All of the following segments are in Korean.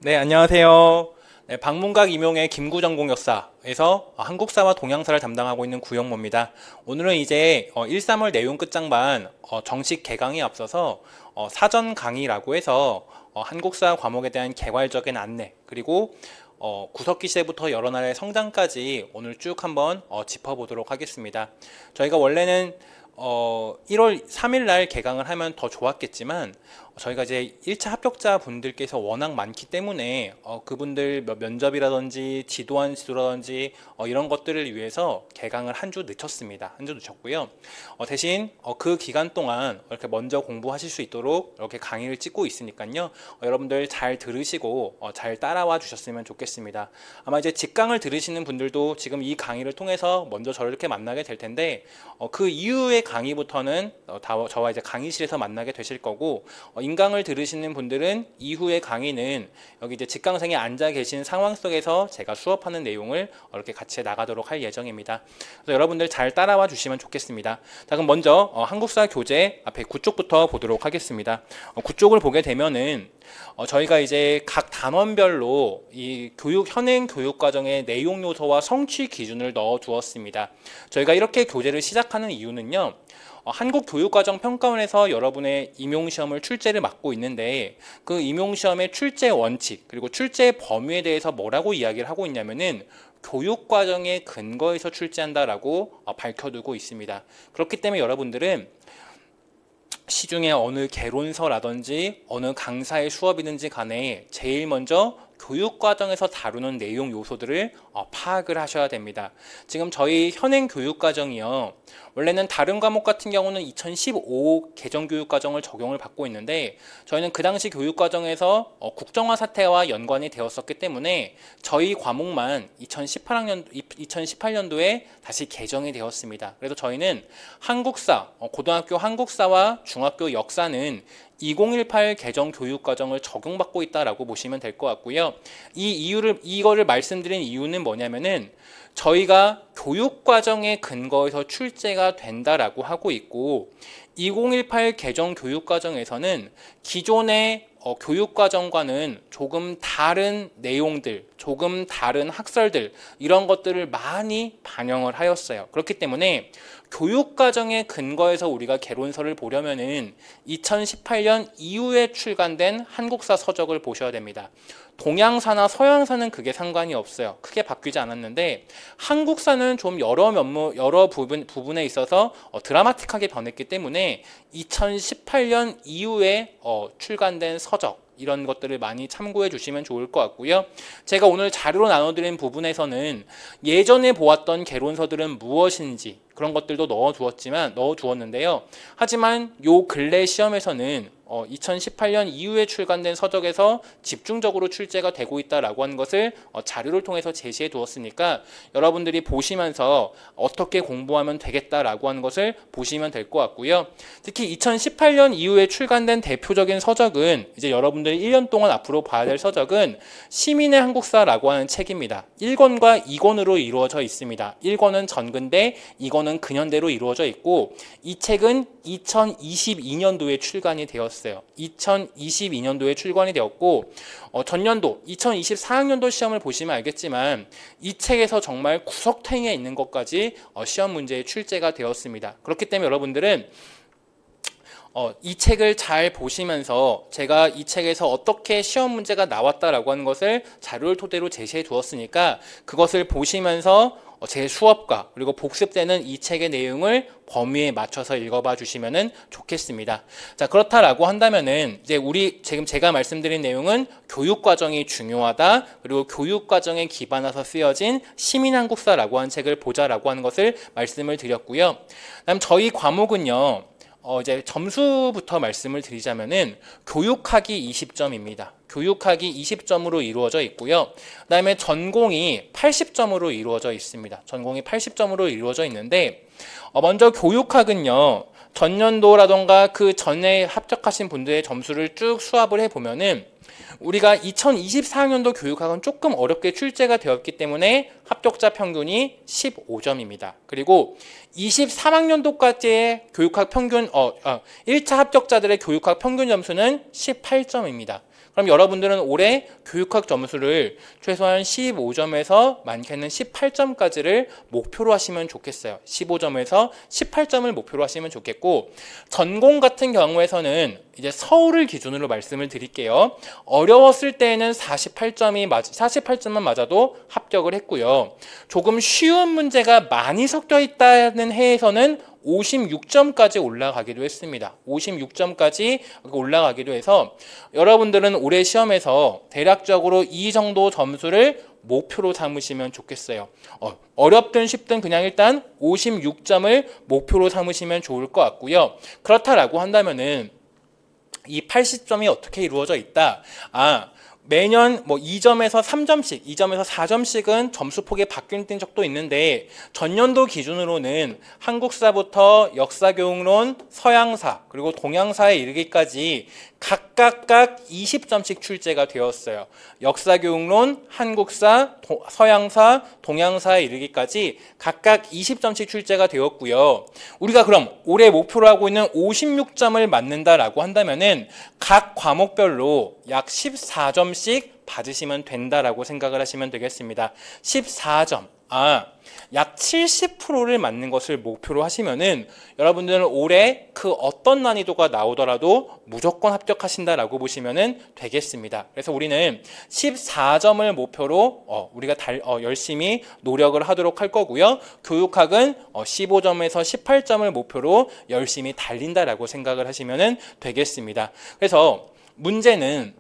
네, 안녕하세요. 네, 방문각 임용의 김구전공역사에서 한국사와 동양사를 담당하고 있는 구영모입니다. 오늘은 이제 1, 3월 내용 끝장반 정식 개강에 앞서서 사전 강의라고 해서 한국사 과목에 대한 개괄적인 안내, 그리고 구석기 시대부터 여러 나라의 성장까지 오늘 쭉 한번 짚어보도록 하겠습니다. 저희가 원래는 1월 3일 날 개강을 하면 더 좋았겠지만 저희가 이제 1차 합격자 분들께서 워낙 많기 때문에 그분들 면접이라든지 지도라든지 이런 것들을 위해서 개강을 한 주 늦췄습니다. 한 주 늦췄고요. 대신 그 기간 동안 이렇게 먼저 공부하실 수 있도록 이렇게 강의를 찍고 있으니까요. 여러분들 잘 들으시고 잘 따라와 주셨으면 좋겠습니다. 아마 이제 직강을 들으시는 분들도 지금 이 강의를 통해서 먼저 저를 이렇게 만나게 될 텐데 그 이후의 강의부터는 저와 이제 강의실에서 만나게 되실 거고 인강을 들으시는 분들은 이후의 강의는 여기 이제 직강생에 앉아 계신 상황 속에서 제가 수업하는 내용을 이렇게 같이 나가도록 할 예정입니다. 그래서 여러분들 잘 따라와 주시면 좋겠습니다. 자, 그럼 먼저 한국사 교재 앞에 9쪽부터 보도록 하겠습니다. 9쪽을 보게 되면은 저희가 이제 각 단원별로 이 현행 교육 과정의 내용 요소와 성취 기준을 넣어 두었습니다. 저희가 이렇게 교재를 시작하는 이유는요. 한국교육과정평가원에서 여러분의 임용시험을 출제를 맡고 있는데 그 임용시험의 출제 원칙 그리고 출제 범위에 대해서 뭐라고 이야기를 하고 있냐면은 교육과정의 근거에서 출제한다라고 밝혀두고 있습니다. 그렇기 때문에 여러분들은 시중에 어느 개론서라든지 어느 강사의 수업이든지 간에 제일 먼저 교육과정에서 다루는 내용 요소들을 파악을 하셔야 됩니다. 지금 저희 현행 교육과정이요. 원래는 다른 과목 같은 경우는 2015 개정교육과정을 적용을 받고 있는데 저희는 그 당시 교육과정에서 국정화 사태와 연관이 되었었기 때문에 저희 과목만 2018년도에 다시 개정이 되었습니다. 그래서 저희는 한국사, 고등학교 한국사와 중학교 역사는 2018 개정 교육과정을 적용받고 있다라고 보시면 될 것 같고요. 이거를 말씀드린 이유는 뭐냐면은 저희가 교육과정의 근거에서 출제가 된다라고 하고 있고 2018 개정 교육과정에서는 기존의 교육과정과는 조금 다른 내용들, 조금 다른 학설들 이런 것들을 많이 반영을 하였어요. 그렇기 때문에 교육과정의 근거에서 우리가 개론서를 보려면은 2018년 이후에 출간된 한국사 서적을 보셔야 됩니다. 동양사나 서양사는 그게 상관이 없어요. 크게 바뀌지 않았는데 한국사는 좀 여러 부분에 있어서 드라마틱하게 변했기 때문에 2018년 이후에 출간된 서적 이런 것들을 많이 참고해 주시면 좋을 것 같고요. 제가 오늘 자료로 나눠드린 부분에서는 예전에 보았던 개론서들은 무엇인지 그런 것들도 넣어두었는데요. 하지만 요 근래 시험에서는 2018년 이후에 출간된 서적에서 집중적으로 출제가 되고 있다라고 하는 것을 자료를 통해서 제시해 두었으니까 여러분들이 보시면서 어떻게 공부하면 되겠다라고 하는 것을 보시면 될 것 같고요. 특히 2018년 이후에 출간된 대표적인 서적은 이제 여러분들이 1년 동안 앞으로 봐야 될 서적은 시민의 한국사라고 하는 책입니다. 1권과 2권으로 이루어져 있습니다. 1권은 전근대, 2권은 근현대로 이루어져 있고 이 책은 2022년도에 출간이 되었습니다. 2022년도에 출간이 되었고 전년도 2024학년도 시험을 보시면 알겠지만 이 책에서 정말 구석탱이에 있는 것까지 시험 문제에 출제가 되었습니다. 그렇기 때문에 여러분들은 이 책을 잘 보시면서 제가 이 책에서 어떻게 시험 문제가 나왔다라고 하는 것을 자료를 토대로 제시해 두었으니까 그것을 보시면서 제 수업과 그리고 복습되는 이 책의 내용을 범위에 맞춰서 읽어봐 주시면 좋겠습니다. 자, 그렇다라고 한다면은 이제 지금 제가 말씀드린 내용은 교육과정이 중요하다. 그리고 교육과정에 기반해서 쓰여진 시민한국사라고 하는 책을 보자라고 하는 것을 말씀을 드렸고요. 그다음 저희 과목은요. 이제 점수부터 말씀을 드리자면은 교육학이 20점입니다. 교육학이 20점으로 이루어져 있고요. 그 다음에 전공이 80점으로 이루어져 있습니다. 전공이 80점으로 이루어져 있는데 먼저 교육학은요. 전년도라던가 그 전에 합격하신 분들의 점수를 쭉 수합을 해보면은 우리가 2024학년도 교육학은 조금 어렵게 출제가 되었기 때문에 합격자 평균이 15점입니다. 그리고 23학년도까지의 교육학 평균 1차 합격자들의 교육학 평균 점수는 18점입니다. 그럼 여러분들은 올해 교육학 점수를 최소한 15점에서 많게는 18점까지를 목표로 하시면 좋겠어요. 15점에서 18점을 목표로 하시면 좋겠고, 전공 같은 경우에서는 이제 서울을 기준으로 말씀을 드릴게요. 어려웠을 때에는 48점만 맞아도 합격을 했고요. 조금 쉬운 문제가 많이 섞여 있다는 해에서는 56점까지 올라가기도 했습니다. 56점까지 올라가기도 해서 여러분들은 올해 시험에서 대략적으로 이 정도 점수를 목표로 삼으시면 좋겠어요. 어렵든 쉽든 그냥 일단 56점을 목표로 삼으시면 좋을 것 같고요. 그렇다라고 한다면은 이 80점이 어떻게 이루어져 있다? 매년 2점에서 3점씩, 2점에서 4점씩은 점수폭이 바뀐 적도 있는데, 전년도 기준으로는 한국사부터 역사교육론, 서양사, 그리고 동양사에 이르기까지 각각 20점씩 출제가 되었어요. 역사교육론, 한국사, 서양사, 동양사에 이르기까지 각각 20점씩 출제가 되었고요. 우리가 그럼 올해 목표로 하고 있는 56점을 맞는다라고 한다면은 각 과목별로 약 14점씩 받으시면 된다라고 생각을 하시면 되겠습니다. 14점. 약 70%를 맞는 것을 목표로 하시면은 여러분들은 올해 그 어떤 난이도가 나오더라도 무조건 합격하신다라고 보시면은 되겠습니다. 그래서 우리는 14점을 목표로 우리가 열심히 노력을 하도록 할 거고요. 교육학은 15점에서 18점을 목표로 열심히 달린다라고 생각을 하시면은 되겠습니다. 그래서 문제는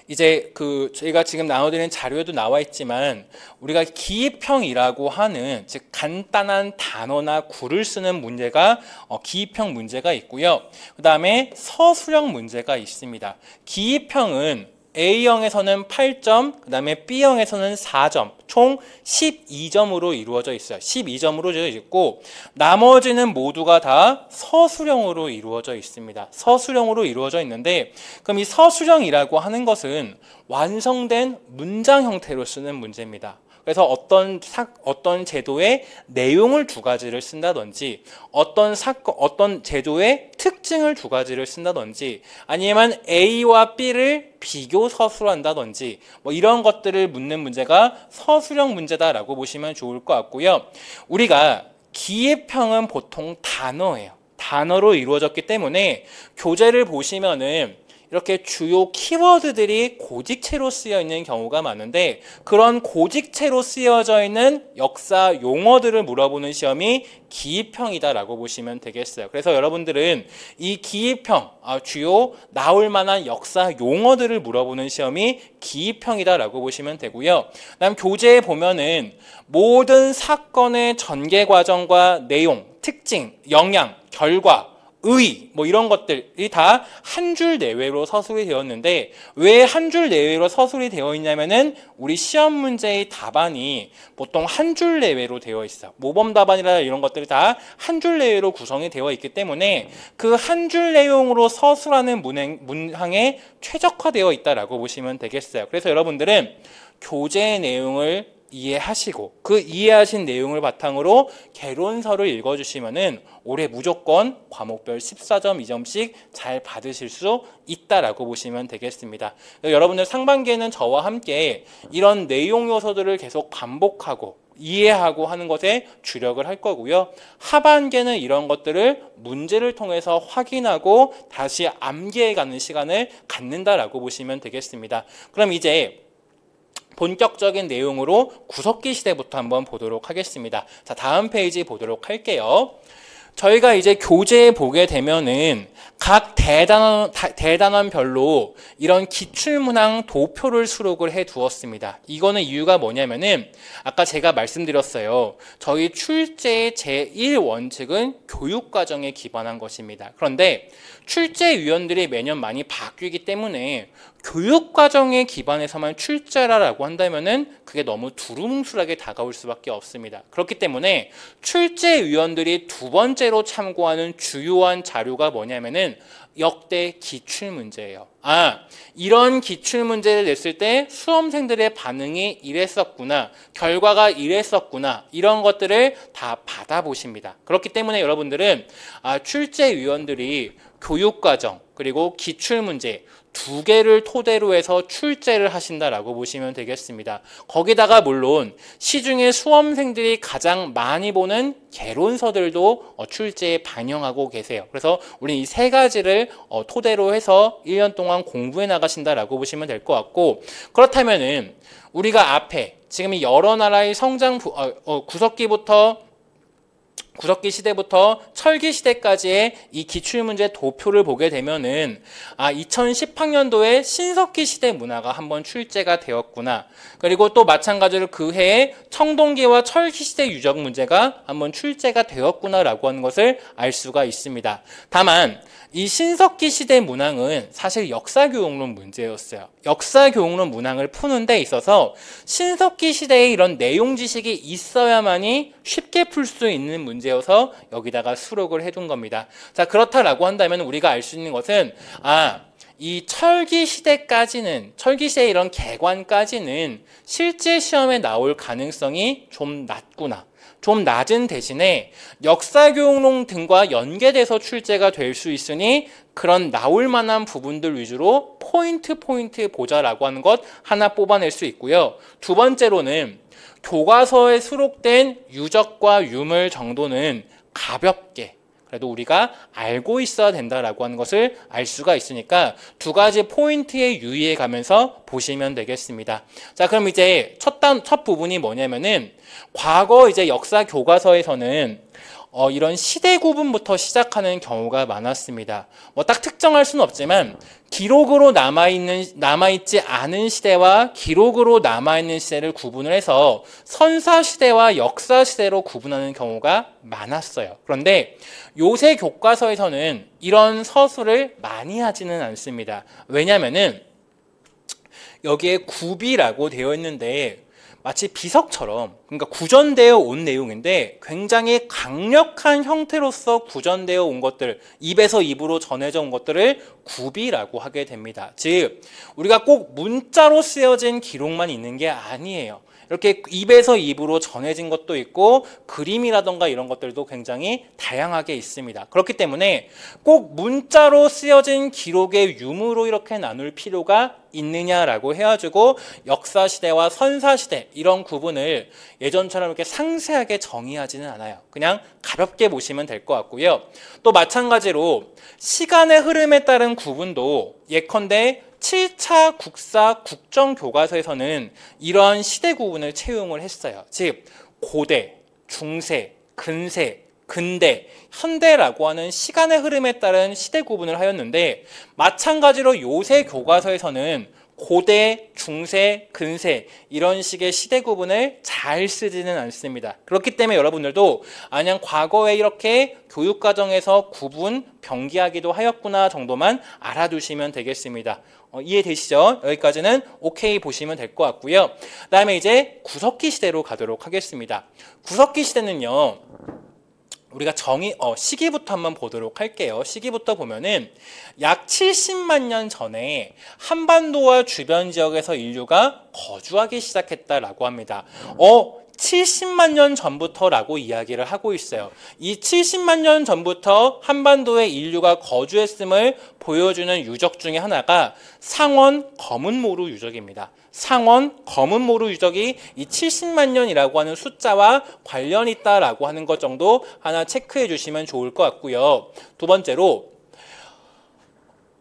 이제 제가 지금 나눠드리는 자료에도 나와 있지만, 우리가 기입형이라고 하는, 즉 간단한 단어나 구를 쓰는 문제가 기입형 문제가 있고요. 그 다음에 서술형 문제가 있습니다. 기입형은 A형에서는 8점, 그 다음에 B형에서는 4점, 총 12점으로 이루어져 있어요. 12점으로 되어 있고, 나머지는 모두가 다 서술형으로 이루어져 있습니다. 서술형으로 이루어져 있는데, 그럼 이 서술형이라고 하는 것은 완성된 문장 형태로 쓰는 문제입니다. 그래서 어떤 제도의 내용을 두 가지를 쓴다든지, 어떤 제도의 특징을 두 가지를 쓴다든지, 아니면 A와 B를 비교 서술한다든지, 이런 것들을 묻는 문제가 서술형 문제다라고 보시면 좋을 것 같고요. 우리가 기입형은 보통 단어예요. 단어로 이루어졌기 때문에 교재를 보시면은 이렇게 주요 키워드들이 고직체로 쓰여 있는 경우가 많은데, 그런 고직체로 쓰여져 있는 역사 용어들을 물어보는 시험이 기입형이다라고 보시면 되겠어요. 그래서 여러분들은 이 기입형, 주요 나올 만한 역사 용어들을 물어보는 시험이 기입형이다라고 보시면 되고요. 그다음 교재에 보면은 모든 사건의 전개 과정과 내용, 특징, 영향, 결과, 의, 이런 것들이 다 한 줄 내외로 서술이 되었는데, 왜 한 줄 내외로 서술이 되어 있냐면은 우리 시험 문제의 답안이 보통 한 줄 내외로 되어 있어. 모범 답안이라 이런 것들이 다 한 줄 내외로 구성이 되어 있기 때문에 그 한 줄 내용으로 서술하는 문항에 최적화되어 있다라고 보시면 되겠어요. 그래서 여러분들은 교재의 내용을 이해하시고, 그 이해하신 내용을 바탕으로 개론서를 읽어주시면은 올해 무조건 과목별 14점, 2점씩 잘 받으실 수 있다라고 보시면 되겠습니다. 여러분들 상반기에는 저와 함께 이런 내용 요소들을 계속 반복하고 이해하고 하는 것에 주력을 할 거고요. 하반기에는 이런 것들을 문제를 통해서 확인하고 다시 암기해가는 시간을 갖는다라고 보시면 되겠습니다. 그럼 이제 본격적인 내용으로 구석기 시대부터 한번 보도록 하겠습니다. 자, 다음 페이지 보도록 할게요. 저희가 이제 교재에 보게 되면은 각 대단원별로 이런 기출문항 도표를 수록을 해 두었습니다. 이거는 이유가 뭐냐면은 아까 제가 말씀드렸어요. 저희 출제의 제1원칙은 교육과정에 기반한 것입니다. 그런데 출제위원들이 매년 많이 바뀌기 때문에 교육과정에 기반해서만 출제라고 한다면은 그게 너무 두루뭉술하게 다가올 수밖에 없습니다. 그렇기 때문에 출제위원들이 두 번째로 참고하는 주요한 자료가 뭐냐면은 역대 기출문제예요. 이런 기출문제를 냈을 때 수험생들의 반응이 이랬었구나, 결과가 이랬었구나, 이런 것들을 다 받아보십니다. 그렇기 때문에 여러분들은 출제위원들이 교육과정 그리고 기출문제 두 개를 토대로 해서 출제를 하신다라고 보시면 되겠습니다. 거기다가 물론 시중에 수험생들이 가장 많이 보는 개론서들도 출제에 반영하고 계세요. 그래서 우리 이 세 가지를 토대로 해서 1년 동안 공부해 나가신다라고 보시면 될 것 같고, 그렇다면은 우리가 앞에 지금 이 여러 나라의 성장 구석기 시대부터 철기 시대까지의 이 기출문제 도표를 보게 되면은 2010학년도에 신석기 시대 문화가 한번 출제가 되었구나. 그리고 또 마찬가지로 그 해에 청동기와 철기 시대 유적 문제가 한번 출제가 되었구나라고 하는 것을 알 수가 있습니다. 다만 이 신석기 시대 문항은 사실 역사교육론 문제였어요. 역사교육론 문항을 푸는 데 있어서 신석기 시대에 이런 내용 지식이 있어야만이 쉽게 풀 수 있는 문제여서 여기다가 수록을 해둔 겁니다. 자, 그렇다라고 한다면 우리가 알 수 있는 것은 이 철기 시대의 이런 개관까지는 실제 시험에 나올 가능성이 좀 낮구나. 좀 낮은 대신에 역사교육론 등과 연계돼서 출제가 될 수 있으니 그런 나올 만한 부분들 위주로 포인트 보자라고 하는 것 하나 뽑아낼 수 있고요. 두 번째로는 교과서에 수록된 유적과 유물 정도는 가볍게 그래도 우리가 알고 있어야 된다라고 하는 것을 알 수가 있으니까 두 가지 포인트에 유의해 가면서 보시면 되겠습니다. 자, 그럼 이제 첫 부분이 뭐냐면은 과거 이제 역사 교과서에서는 이런 시대 구분부터 시작하는 경우가 많았습니다. 딱 특정할 수는 없지만 기록으로 남아있지 않은 시대와 기록으로 남아있는 시대를 구분을 해서 선사시대와 역사시대로 구분하는 경우가 많았어요. 그런데 요새 교과서에서는 이런 서술을 많이 하지는 않습니다. 왜냐면은 여기에 구비라고 되어 있는데 마치 비석처럼, 그러니까 구전되어 온 내용인데 굉장히 강력한 형태로서 구전되어 온 것들, 입에서 입으로 전해져 온 것들을 구비라고 하게 됩니다. 즉 우리가 꼭 문자로 쓰여진 기록만 있는 게 아니에요. 이렇게 입에서 입으로 전해진 것도 있고 그림이라던가 이런 것들도 굉장히 다양하게 있습니다. 그렇기 때문에 꼭 문자로 쓰여진 기록의 유무로 이렇게 나눌 필요가 있느냐라고 해가지고 역사시대와 선사시대 이런 구분을 예전처럼 이렇게 상세하게 정의하지는 않아요. 그냥 가볍게 보시면 될 것 같고요. 또 마찬가지로 시간의 흐름에 따른 구분도 예컨대 7차 국사 국정교과서에서는 이러한 시대 구분을 채용을 했어요. 즉 고대, 중세, 근세, 근대, 현대라고 하는 시간의 흐름에 따른 시대 구분을 하였는데 마찬가지로 요새 교과서에서는 고대, 중세, 근세 이런 식의 시대 구분을 잘 쓰지는 않습니다. 그렇기 때문에 여러분들도 그냥 과거에 이렇게 교육과정에서 구분, 병기하기도 하였구나 정도만 알아두시면 되겠습니다. 이해되시죠? 여기까지는 오케이 보시면 될 것 같고요. 그 다음에 이제 구석기 시대로 가도록 하겠습니다. 구석기 시대는요. 우리가 시기부터 한번 보도록 할게요. 시기부터 보면은 약 70만 년 전에 한반도와 주변 지역에서 인류가 거주하기 시작했다라고 합니다. 70만 년 전부터라고 이야기를 하고 있어요. 이 70만 년 전부터 한반도에 인류가 거주했음을 보여주는 유적 중에 하나가 상원 검은모루 유적입니다. 상원 검은모루 유적이 이 70만 년이라고 하는 숫자와 관련이 있다라고 하는 것 정도 하나 체크해 주시면 좋을 것 같고요. 두 번째로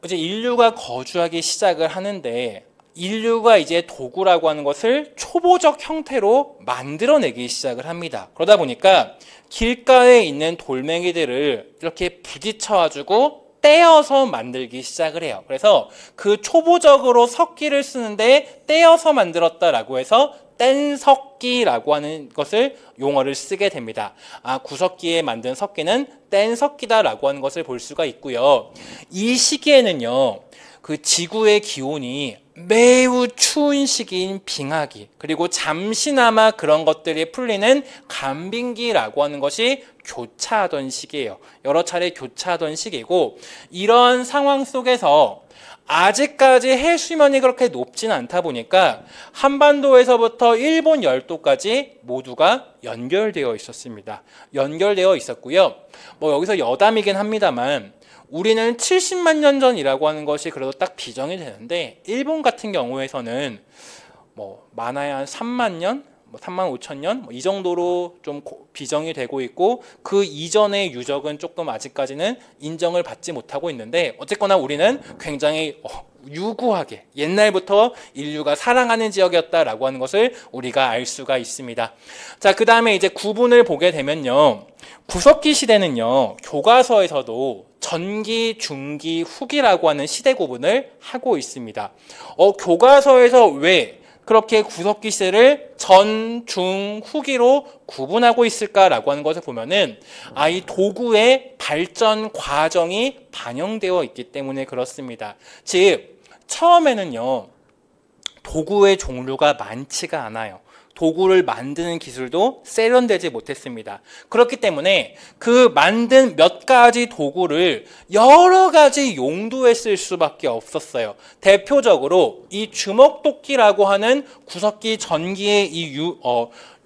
이제 인류가 거주하기 시작을 하는데 인류가 이제 도구라고 하는 것을 초보적 형태로 만들어내기 시작을 합니다. 그러다 보니까 길가에 있는 돌멩이들을 이렇게 부딪혀가지고 떼어서 만들기 시작을 해요. 그래서 그 초보적으로 석기를 쓰는데 떼어서 만들었다라고 해서 뗀석기라고 하는 것을 용어를 쓰게 됩니다. 구석기에 만든 석기는 뗀석기다라고 하는 것을 볼 수가 있고요. 이 시기에는요. 그 지구의 기온이 매우 추운 시기인 빙하기 그리고 잠시나마 그런 것들이 풀리는 간빙기라고 하는 것이 교차하던 시기예요. 여러 차례 교차하던 시기고 이런 상황 속에서 아직까지 해수면이 그렇게 높진 않다 보니까 한반도에서부터 일본 열도까지 모두가 연결되어 있었습니다. 연결되어 있었고요. 여기서 여담이긴 합니다만 우리는 70만 년 전이라고 하는 것이 그래도 딱 비정이 되는데 일본 같은 경우에서는 뭐 많아야 한 3만 년, 뭐 3만 5천 년 이 정도로 좀 비정이 되고 있고 그 이전의 유적은 조금 아직까지는 인정을 받지 못하고 있는데 어쨌거나 우리는 굉장히 유구하게 옛날부터 인류가 사랑하는 지역이었다라고 하는 것을 우리가 알 수가 있습니다. 자, 그 다음에 이제 구분을 보게 되면요. 구석기 시대는요. 교과서에서도 전기, 중기, 후기라고 하는 시대 구분을 하고 있습니다. 교과서에서 왜 그렇게 구석기 시대를 전, 중, 후기로 구분하고 있을까라고 하는 것을 보면은 이 도구의 발전 과정이 반영되어 있기 때문에 그렇습니다. 즉 처음에는요 도구의 종류가 많지가 않아요. 도구를 만드는 기술도 세련되지 못했습니다. 그렇기 때문에 그 만든 몇 가지 도구를 여러 가지 용도에 쓸 수밖에 없었어요. 대표적으로 이 주먹도끼라고 하는 구석기 전기의 이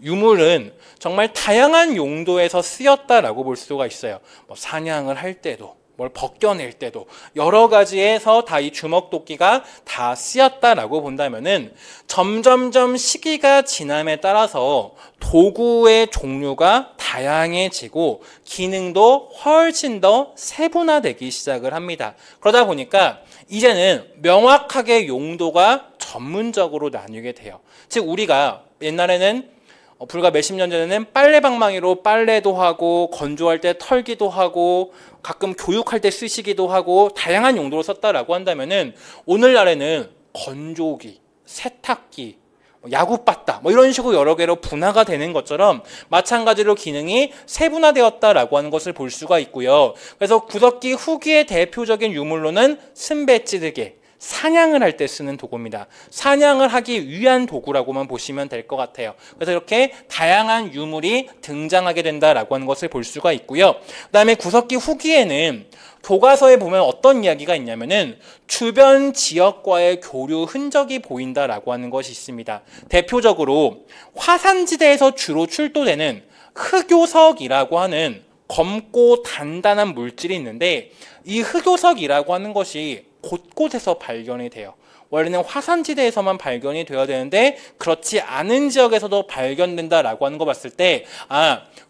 유물은 정말 다양한 용도에서 쓰였다라고 볼 수가 있어요. 뭐 사냥을 할 때도 뭘 벗겨낼 때도 여러 가지에서 다 이 주먹도끼가 다 쓰였다라고 본다면은 점점점 시기가 지남에 따라서 도구의 종류가 다양해지고 기능도 훨씬 더 세분화되기 시작을 합니다. 그러다 보니까 이제는 명확하게 용도가 전문적으로 나뉘게 돼요. 즉 우리가 옛날에는 불과 몇십 년 전에는 빨래방망이로 빨래도 하고 건조할 때 털기도 하고 가끔 교육할 때 쓰시기도 하고 다양한 용도로 썼다라고 한다면은 오늘날에는 건조기, 세탁기, 야구바따 이런 식으로 여러 개로 분화가 되는 것처럼 마찬가지로 기능이 세분화되었다라고 하는 것을 볼 수가 있고요. 그래서 구석기 후기의 대표적인 유물로는 순배찌르개, 사냥을 할 때 쓰는 도구입니다. 사냥을 하기 위한 도구라고만 보시면 될 것 같아요. 그래서 이렇게 다양한 유물이 등장하게 된다라고 하는 것을 볼 수가 있고요. 그 다음에 구석기 후기에는 교과서에 보면 어떤 이야기가 있냐면은 주변 지역과의 교류 흔적이 보인다라고 하는 것이 있습니다. 대표적으로 화산지대에서 주로 출토되는 흑요석이라고 하는 검고 단단한 물질이 있는데 이 흑요석이라고 하는 것이 곳곳에서 발견이 돼요. 원래는 화산지대에서만 발견이 되어야 되는데 그렇지 않은 지역에서도 발견된다라고 하는 거 봤을 때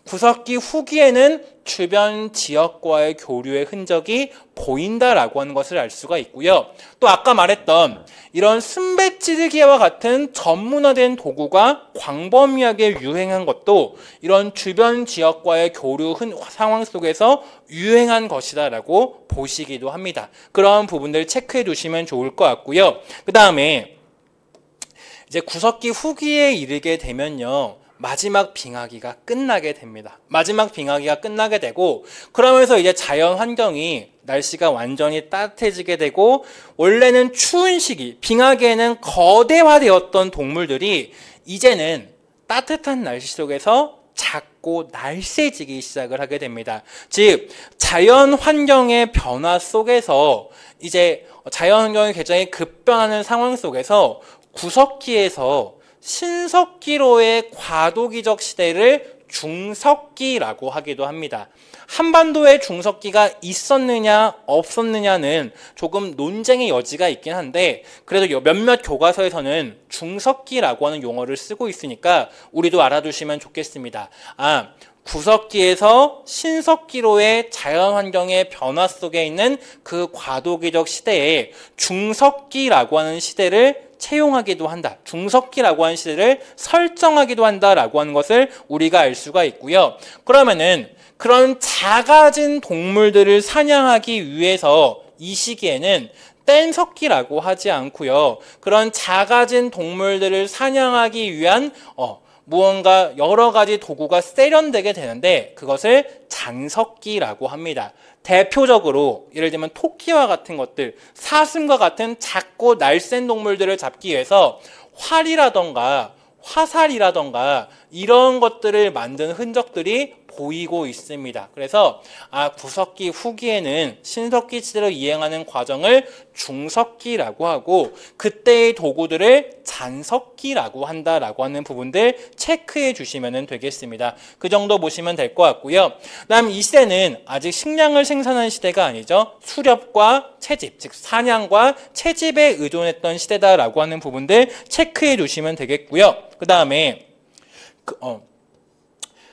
구석기 후기에는 주변 지역과의 교류의 흔적이 보인다라고 하는 것을 알 수가 있고요. 또 아까 말했던 이런 순배찌르기와 같은 전문화된 도구가 광범위하게 유행한 것도 이런 주변 지역과의 교류 상황 속에서 유행한 것이다라고 보시기도 합니다. 그런 부분들 체크해 두시면 좋을 것 같고요. 그 다음에 이제 구석기 후기에 이르게 되면요. 마지막 빙하기가 끝나게 됩니다. 마지막 빙하기가 끝나게 되고 그러면서 이제 자연 환경이 날씨가 완전히 따뜻해지게 되고 원래는 추운 시기, 빙하기에는 거대화되었던 동물들이 이제는 따뜻한 날씨 속에서 작고 날쌔지기 시작을 하게 됩니다. 즉 자연 환경의 변화 속에서 이제 자연 환경이 굉장히 급변하는 상황 속에서 구석기에서 신석기로의 과도기적 시대를 중석기라고 하기도 합니다. 한반도에 중석기가 있었느냐 없었느냐는 조금 논쟁의 여지가 있긴 한데 그래도 몇몇 교과서에서는 중석기라고 하는 용어를 쓰고 있으니까 우리도 알아두시면 좋겠습니다. 구석기에서 신석기로의 자연환경의 변화 속에 있는 그 과도기적 시대에 중석기라고 하는 시대를 채용하기도 한다. 중석기라고 하는 시대를 설정하기도 한다라고 하는 것을 우리가 알 수가 있고요. 그러면은 그런 작아진 동물들을 사냥하기 위해서 이 시기에는 뗀석기라고 하지 않고요. 그런 작아진 동물들을 사냥하기 위한 무언가 여러 가지 도구가 세련되게 되는데 그것을 장석기라고 합니다. 대표적으로 예를 들면 토끼와 같은 것들, 사슴과 같은 작고 날쌘 동물들을 잡기 위해서 활이라던가 화살이라던가 이런 것들을 만든 흔적들이 보이고 있습니다. 그래서 구석기 후기에는 신석기 시대로 이행하는 과정을 중석기라고 하고 그때의 도구들을 잔석기라고 한다라고 하는 부분들 체크해 주시면 되겠습니다. 그 정도 보시면 될 것 같고요. 그다음 이 시대는 아직 식량을 생산하는 시대가 아니죠. 수렵과 채집, 즉 사냥과 채집에 의존했던 시대다라고 하는 부분들 체크해 주시면 되겠고요. 그 다음에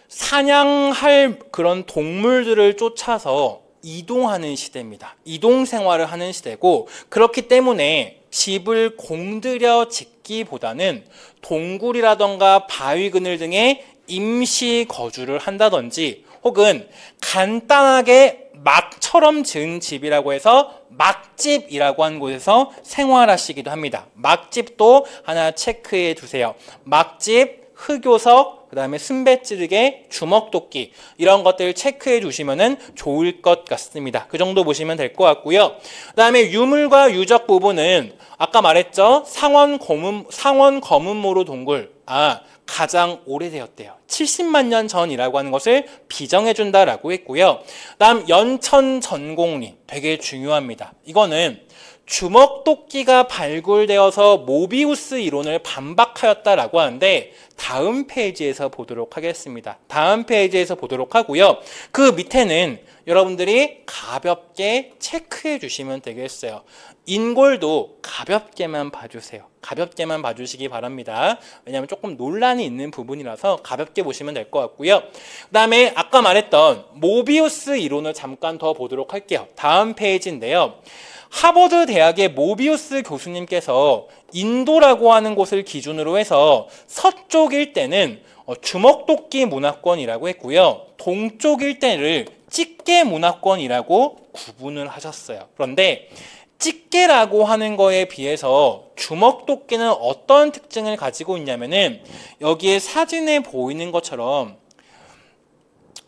사냥할 그런 동물들을 쫓아서 이동하는 시대입니다. 이동 생활을 하는 시대고 그렇기 때문에 집을 공들여 짓기보다는 동굴이라던가 바위 그늘 등에 임시 거주를 한다든지 혹은 간단하게 막처럼 지은 집이라고 해서 막집이라고 하는 곳에서 생활하시기도 합니다. 막집도 하나 체크해 두세요. 막집, 흑요석, 그 다음에 순배찌르개, 주먹도끼 이런 것들 체크해 주시면 좋을 것 같습니다. 그 정도 보시면 될 것 같고요. 그 다음에 유물과 유적 부분은 아까 말했죠. 상원 검은모로 동굴 가장 오래되었대요. 70만 년 전이라고 하는 것을 비정해 준다라고 했고요. 다음 연천 전공리 되게 중요합니다. 이거는 주먹도끼가 발굴되어서 모비우스 이론을 반박하였다라고 하는데 다음 페이지에서 보도록 하겠습니다. 다음 페이지에서 보도록 하고요. 그 밑에는 여러분들이 가볍게 체크해 주시면 되겠어요. 인골도 가볍게만 봐주세요. 가볍게만 봐주시기 바랍니다. 왜냐하면 조금 논란이 있는 부분이라서 가볍게 보시면 될 것 같고요. 그 다음에 아까 말했던 모비우스 이론을 잠깐 더 보도록 할게요. 다음 페이지인데요. 하버드 대학의 모비우스 교수님께서 인도라고 하는 곳을 기준으로 해서 서쪽 일대는 주먹도끼 문화권이라고 했고요. 동쪽 일대를 집게 문화권이라고 구분을 하셨어요. 그런데 집게라고 하는 거에 비해서 주먹도끼는 어떤 특징을 가지고 있냐면은 여기에 사진에 보이는 것처럼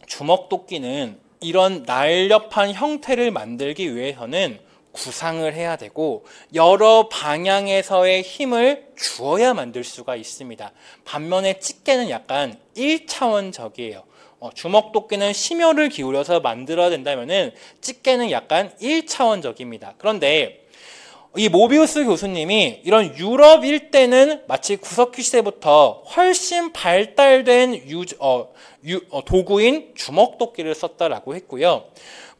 주먹도끼는 이런 날렵한 형태를 만들기 위해서는 구상을 해야 되고 여러 방향에서의 힘을 주어야 만들 수가 있습니다. 반면에 집게는 약간 1차원적이에요. 주먹도끼는 심혈을 기울여서 만들어야 된다면은 집게는 약간 1차원적입니다. 그런데 이 모비우스 교수님이 이런 유럽 일대는 마치 구석기 시대부터 훨씬 발달된 도구인 주먹도끼를 썼다라고 했고요.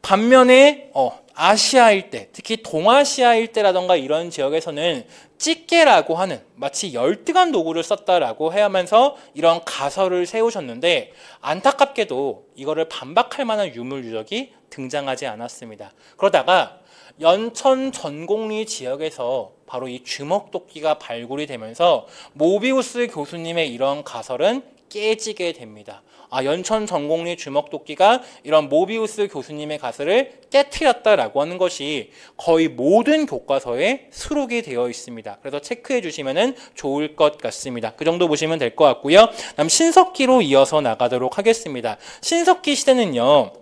반면에 아시아 일대, 특히 동아시아 일대라던가 이런 지역에서는 집게라고 하는 마치 열등한 도구를 썼다라고 해야면서 이런 가설을 세우셨는데 안타깝게도 이거를 반박할 만한 유물 유적이 등장하지 않았습니다. 그러다가 연천 전공리 지역에서 바로 이 주먹도끼가 발굴이 되면서 모비우스 교수님의 이런 가설은 깨지게 됩니다. 연천 전공리 주먹도끼가 이런 모비우스 교수님의 가설을 깨트렸다라고 하는 것이 거의 모든 교과서에 수록이 되어 있습니다. 그래서 체크해 주시면 좋을 것 같습니다. 그 정도 보시면 될 것 같고요. 다음 신석기로 이어서 나가도록 하겠습니다. 신석기 시대는요.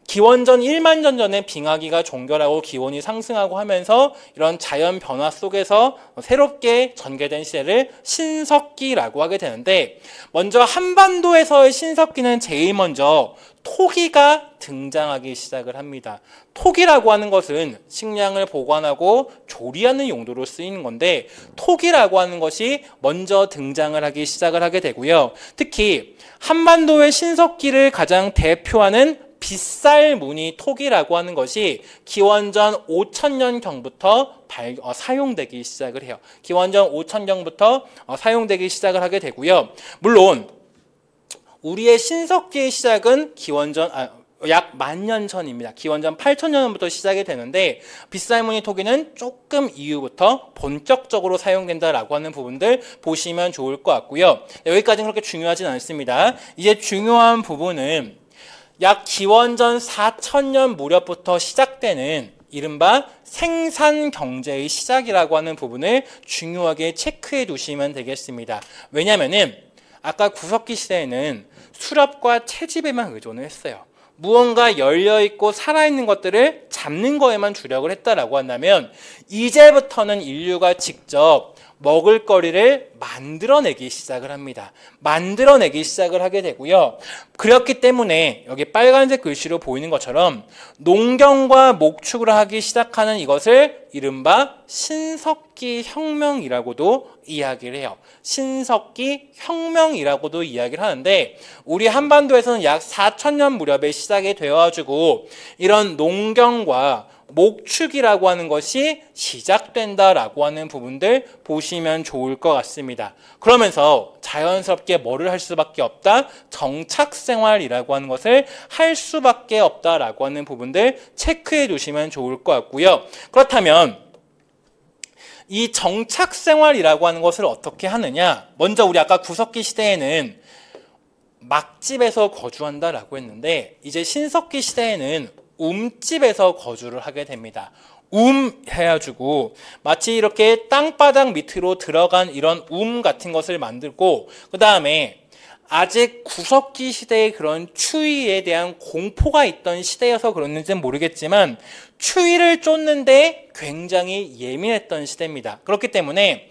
기원전 1만 년 전에 빙하기가 종결하고 기온이 상승하고 하면서 이런 자연 변화 속에서 새롭게 전개된 시대를 신석기라고 하게 되는데 먼저 한반도에서의 신석기는 제일 먼저 토기가 등장하기 시작을 합니다. 토기라고 하는 것은 식량을 보관하고 조리하는 용도로 쓰이는 건데 토기라고 하는 것이 먼저 등장을 하기 시작을 하게 되고요. 특히 한반도의 신석기를 가장 대표하는 빗살 무늬 토기라고 하는 것이 기원전 5000년경부터 사용되기 시작을 해요. 기원전 5000년부터 사용되기 시작을 하게 되고요. 물론 우리의 신석기의 시작은 기원전 약 10,000년 전입니다. 기원전 8000년부터 시작이 되는데 빗살 무늬 토기는 조금 이후부터 본격적으로 사용된다라고 하는 부분들 보시면 좋을 것 같고요. 여기까지는 그렇게 중요하진 않습니다. 이제 중요한 부분은 약 기원전 4000년 무렵부터 시작되는 이른바 생산 경제의 시작이라고 하는 부분을 중요하게 체크해 두시면 되겠습니다. 왜냐하면은 아까 구석기 시대에는 수렵과 채집에만 의존을 했어요. 무언가 열려있고 살아있는 것들을 잡는 거에만 주력을 했다라고 한다면 이제부터는 인류가 직접 먹을거리를 만들어내기 시작을 합니다. 만들어내기 시작을 하게 되고요. 그렇기 때문에 여기 빨간색 글씨로 보이는 것처럼 농경과 목축을 하기 시작하는 이것을 이른바 신석기 혁명이라고도 이야기를 해요. 신석기 혁명이라고도 이야기를 하는데 우리 한반도에서는 약 4,000년 무렵에 시작이 되어가지고 이런 농경과 목축이라고 하는 것이 시작된다라고 하는 부분들 보시면 좋을 것 같습니다. 그러면서 자연스럽게 뭐를 할 수밖에 없다? 정착생활이라고 하는 것을 할 수밖에 없다라고 하는 부분들 체크해 두시면 좋을 것 같고요. 그렇다면 이 정착생활이라고 하는 것을 어떻게 하느냐? 먼저 우리 아까 구석기 시대에는 막집에서 거주한다라고 했는데 이제 신석기 시대에는 움집에서 거주를 하게 됩니다. 해가지고 마치 이렇게 땅바닥 밑으로 들어간 이런 같은 것을 만들고 그 다음에 아직 구석기 시대의 그런 추위에 대한 공포가 있던 시대여서 그랬는지는 모르겠지만 추위를 쫓는데 굉장히 예민했던 시대입니다. 그렇기 때문에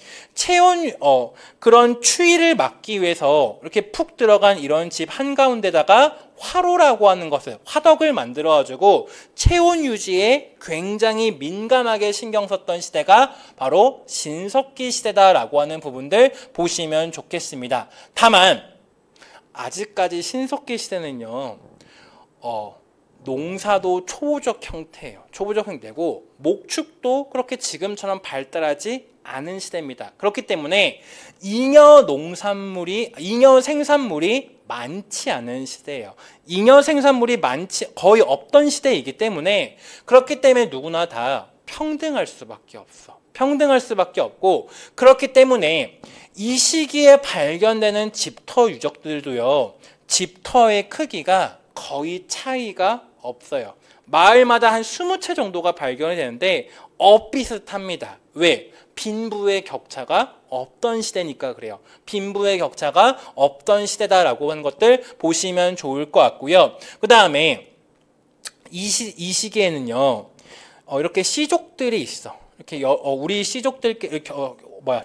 그런 추위를 막기 위해서 이렇게 푹 들어간 이런 집 한가운데다가 화로라고 하는 것을 화덕을 만들어 가지고 체온 유지에 굉장히 민감하게 신경 썼던 시대가 바로 신석기 시대다라고 하는 부분들 보시면 좋겠습니다. 다만 아직까지 신석기 시대는요. 농사도 초보적 형태예요. 초보적 형태고 목축도 그렇게 지금처럼 발달하지 않은 시대입니다. 그렇기 때문에 잉여 생산물이 많지 않은 시대예요. 잉여 생산물이 거의 없던 시대이기 때문에 그렇기 때문에 누구나 다 평등할 수밖에 없어. 평등할 수밖에 없고 그렇기 때문에 이 시기에 발견되는 집터 유적들도요. 집터의 크기가 거의 차이가 없어요. 마을마다 한 20채 정도가 발견이 되는데 비슷합니다. 왜? 빈부의 격차가 없던 시대니까 그래요. 빈부의 격차가 없던 시대다라고 하는 것들 보시면 좋을 것 같고요. 그 다음에 이 시기에는요. 이렇게 씨족들이 있어. 이렇게 우리 씨족들 이렇게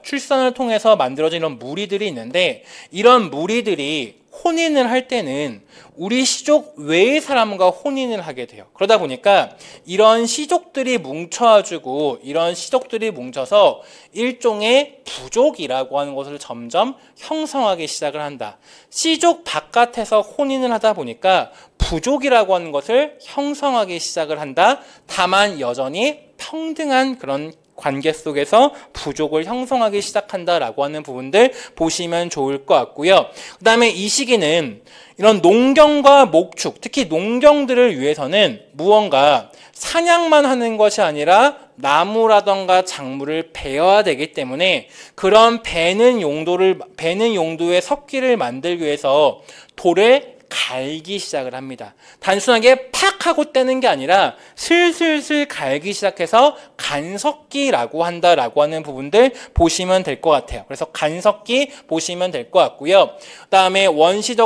출산을 통해서 만들어진 이런 무리들이 있는데 이런 무리들이 혼인을 할 때는 우리 씨족 외의 사람과 혼인을 하게 돼요. 그러다 보니까 이런 씨족들이 뭉쳐가지고 이런 씨족들이 뭉쳐서 일종의 부족이라고 하는 것을 점점 형성하기 시작을 한다. 씨족 바깥에서 혼인을 하다 보니까 부족이라고 하는 것을 형성하기 시작을 한다. 다만 여전히 평등한 그런 관계 속에서 부족을 형성하기 시작한다라고 하는 부분들 보시면 좋을 것 같고요. 그 다음에 이 시기는 이런 농경과 목축, 특히 농경들을 위해서는 무언가 사냥만 하는 것이 아니라 나무라던가 작물을 베어야 되기 때문에 그런 베는 용도의 석기를 만들기 위해서 돌을 갈기 시작을 합니다. 단순하게 팍 하고 떼는 게 아니라 슬슬슬 갈기 시작해서 간석기라고 한다라고 하는 부분들 보시면 될 것 같아요. 그래서 간석기 보시면 될 것 같고요. 그다음에 원시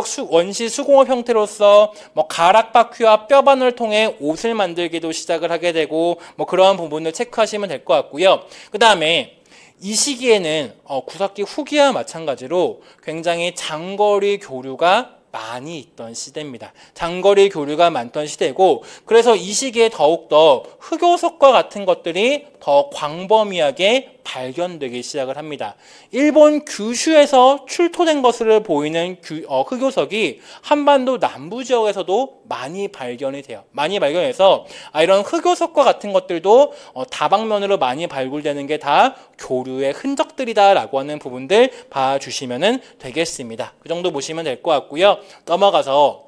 수공업 형태로서 가락바퀴와 뼈반을 통해 옷을 만들기도 시작을 하게 되고 그러한 부분을 체크하시면 될 것 같고요. 그다음에 이 시기에는 구석기 후기와 마찬가지로 굉장히 장거리 교류가 많이 있던 시대입니다. 장거리 교류가 많던 시대고 그래서 이 시기에 더욱더 흑요석과 같은 것들이 더 광범위하게 발견되기 시작을 합니다. 일본 규슈에서 출토된 것으로 보이는 흑요석이 한반도 남부 지역에서도 많이 발견이 돼요. 많이 발견해서 이런 흑요석과 같은 것들도 다방면으로 많이 발굴되는 게 다 교류의 흔적들이다라고 하는 부분들 봐주시면 되겠습니다. 그 정도 보시면 될 것 같고요. 넘어가서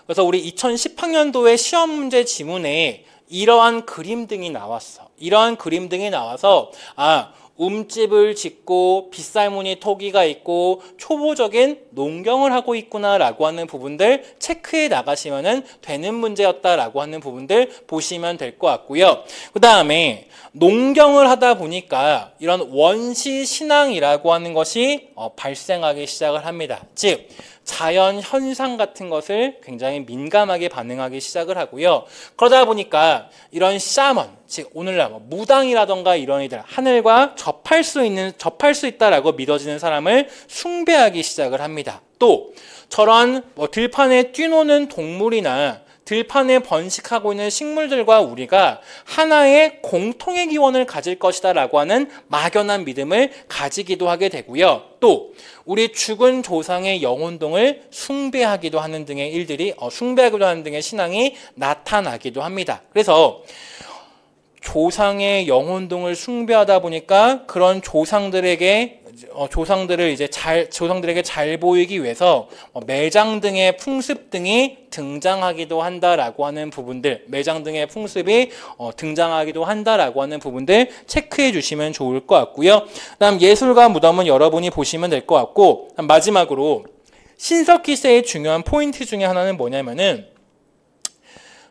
그래서 우리 2010학년도의 시험 문제 지문에 이러한 그림 등이 나왔어. 이러한 그림 등이 나와서 움집을 짓고 빗살무늬 토기가 있고 초보적인 농경을 하고 있구나라고 하는 부분들 체크해 나가시면 되는 문제였다라고 하는 부분들 보시면 될 것 같고요. 그 다음에 농경을 하다 보니까 이런 원시 신앙이라고 하는 것이 발생하기 시작을 합니다. 즉 자연 현상 같은 것을 굉장히 민감하게 반응하기 시작을 하고요. 그러다 보니까 이런 샤먼, 즉 오늘날 무당이라던가 이런 이들 하늘과 접할 수 있다라고 믿어지는 사람을 숭배하기 시작을 합니다. 또 저런 들판에 뛰노는 동물이나 들판에 번식하고 있는 식물들과 우리가 하나의 공통의 기원을 가질 것이다 라고 하는 막연한 믿음을 가지기도 하게 되고요. 또 우리 죽은 조상의 영혼동을 숭배하기도 하는 등의 일들이 숭배하기도 하는 등의 신앙이 나타나기도 합니다. 그래서 조상의 영혼동을 숭배하다 보니까 그런 조상들에게 조상들에게 잘 보이기 위해서 매장 등의 풍습 등이 등장하기도 한다라고 하는 부분들, 매장 등의 풍습이 등장하기도 한다라고 하는 부분들 체크해 주시면 좋을 것 같고요. 그다음 예술가 무덤은 여러분이 보시면 될 것 같고, 마지막으로 신석기 시대의 중요한 포인트 중에 하나는 뭐냐면은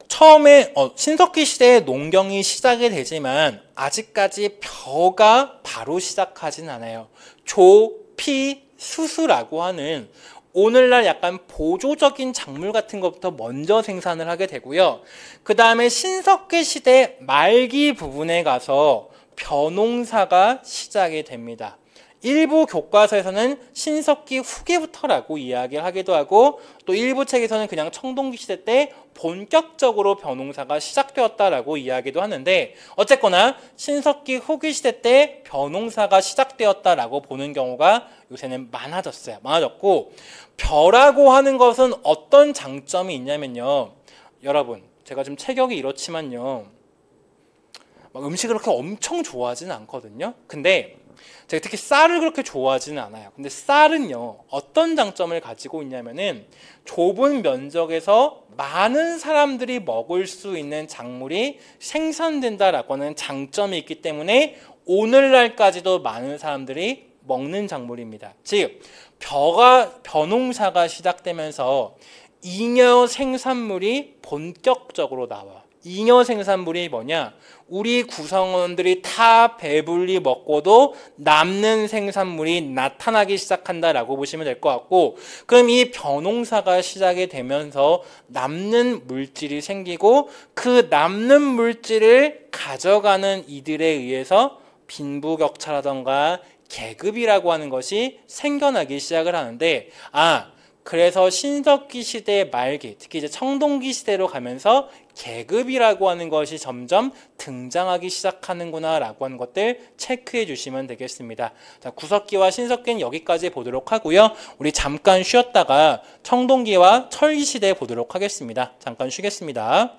처음에 신석기 시대에 농경이 시작이 되지만 아직까지 벼가 바로 시작하진 않아요. 조, 피, 수수라고 하는 오늘날 약간 보조적인 작물 같은 것부터 먼저 생산을 하게 되고요. 그 다음에 신석기 시대 말기 부분에 가서 벼농사가 시작이 됩니다. 일부 교과서에서는 신석기 후기부터라고 이야기를 하기도 하고, 또 일부 책에서는 그냥 청동기 시대 때 본격적으로 벼농사가 시작되었다라고 이야기도 하는데, 어쨌거나 신석기 후기 시대 때 벼농사가 시작되었다라고 보는 경우가 요새는 많아졌고, 벼라고 하는 것은 어떤 장점이 있냐면요, 여러분 제가 좀 체격이 이렇지만요, 막 음식을 그렇게 엄청 좋아하지는 않거든요. 근데 제가 특히 쌀을 그렇게 좋아하지는 않아요. 근데 쌀은요, 어떤 장점을 가지고 있냐면은 좁은 면적에서 많은 사람들이 먹을 수 있는 작물이 생산된다라고 하는 장점이 있기 때문에 오늘날까지도 많은 사람들이 먹는 작물입니다. 즉 벼농사가 시작되면서 잉여 생산물이 본격적으로 나와. 잉여 생산물이 뭐냐? 우리 구성원들이 다 배불리 먹고도 남는 생산물이 나타나기 시작한다라고 보시면 될 것 같고, 그럼 이 벼농사가 시작이 되면서 남는 물질이 생기고, 그 남는 물질을 가져가는 이들에 의해서 빈부격차라던가 계급이라고 하는 것이 생겨나기 시작을 하는데, 그래서 신석기 시대 말기, 특히 이제 청동기 시대로 가면서 계급이라고 하는 것이 점점 등장하기 시작하는구나 라고 하는 것들 체크해 주시면 되겠습니다. 자, 구석기와 신석기는 여기까지 보도록 하고요. 우리 잠깐 쉬었다가 청동기와 철기 시대 보도록 하겠습니다. 잠깐 쉬겠습니다.